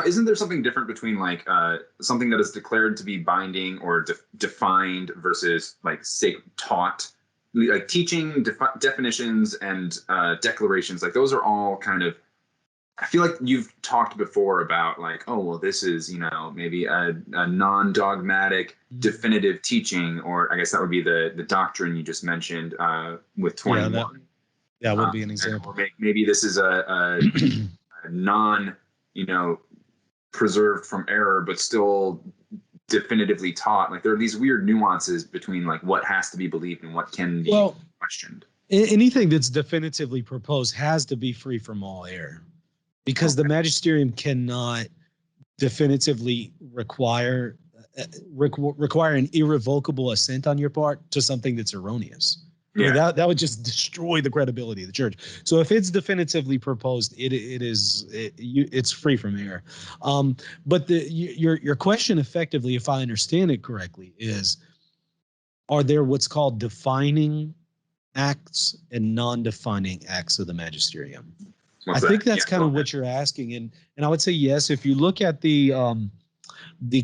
isn't there something different between like something that is declared to be binding or defined versus like taught? Like teaching, definitions, and declarations, like those are all kind of, I feel like you've talked before about like, oh, well, this is, maybe a non-dogmatic definitive teaching, or I guess that would be the doctrine you just mentioned with 21. Yeah, that would be an example. Or maybe this is a non, preserved from error, but still definitively taught. Like there are these weird nuances between like what has to be believed and what can be questioned. Anything that's definitively proposed has to be free from all error, because the magisterium cannot definitively require an irrevocable assent on your part to something that's erroneous. Yeah. That would just destroy the credibility of the church. So if it's definitively proposed, it's free from error. But your question effectively, if I understand it correctly, is, are there what's called defining acts and non-defining acts of the magisterium? I think that's kind of what you're asking, and I would say yes. If you look at the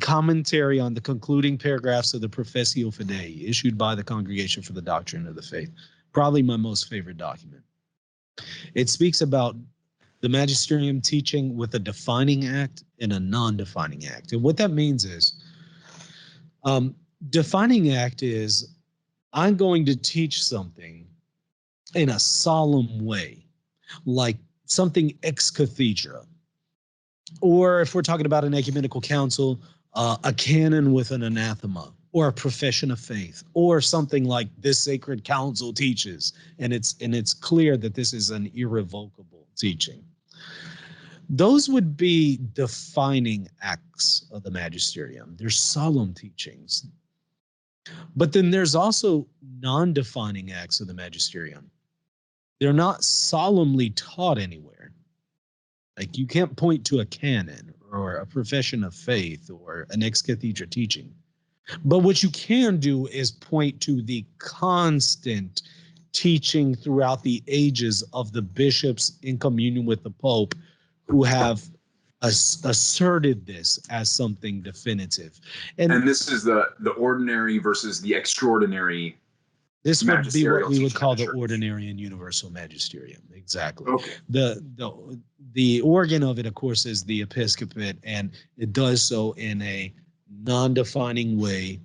commentary on the concluding paragraphs of the Professio Fidei issued by the Congregation for the Doctrine of the Faith, probably my most favorite document. It speaks about the magisterium teaching with a defining act and a non-defining act. And what that means is, defining act is, I'm going to teach something in a solemn way, like something ex cathedra. Or if we're talking about an ecumenical council, a canon with an anathema, or a profession of faith, or something like this sacred council teaches, and it's clear that this is an irrevocable teaching. Those would be defining acts of the magisterium. They're solemn teachings. But then there's also non-defining acts of the magisterium. They're not solemnly taught anywhere. Like you can't point to a canon or a profession of faith or an ex cathedra teaching. But what you can do is point to the constant teaching throughout the ages of the bishops in communion with the Pope who have asserted this as something definitive. And this is the ordinary versus the extraordinary. This would be what we would call the ordinary and universal magisterium. Exactly. Okay. The organ of it, of course, is the episcopate, and it does so in a non-defining way,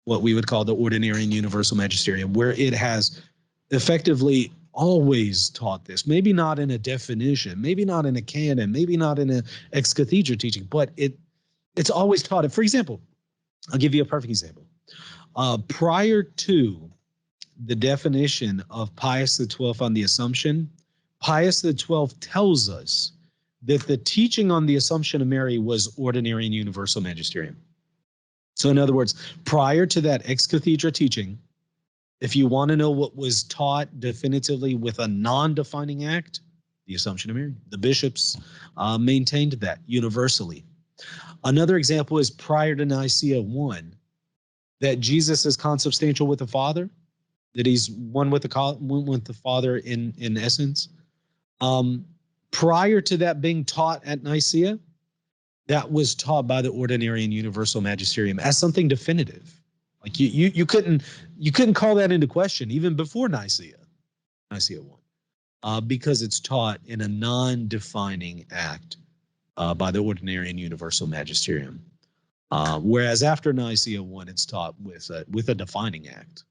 what we would call the ordinary and universal magisterium, where it has effectively always taught this. Maybe not in a definition, maybe not in a canon, maybe not in an ex cathedra teaching, but it's always taught it. For example, I'll give you a perfect example. Prior to the definition of Pius XII on the Assumption, Pius XII tells us that the teaching on the Assumption of Mary was ordinary and universal magisterium. So in other words, prior to that ex cathedra teaching, if you want to know what was taught definitively with a non-defining act, the Assumption of Mary, the bishops maintained that universally. Another example is prior to Nicaea I, that Jesus is consubstantial with the Father, that he's one with the Father in essence. Prior to that being taught at Nicaea, that was taught by the ordinary and universal magisterium as something definitive. Like you couldn't call that into question even before Nicaea I, because it's taught in a non-defining act by the ordinary and universal magisterium. Whereas after Nicaea I, it's taught with a defining act.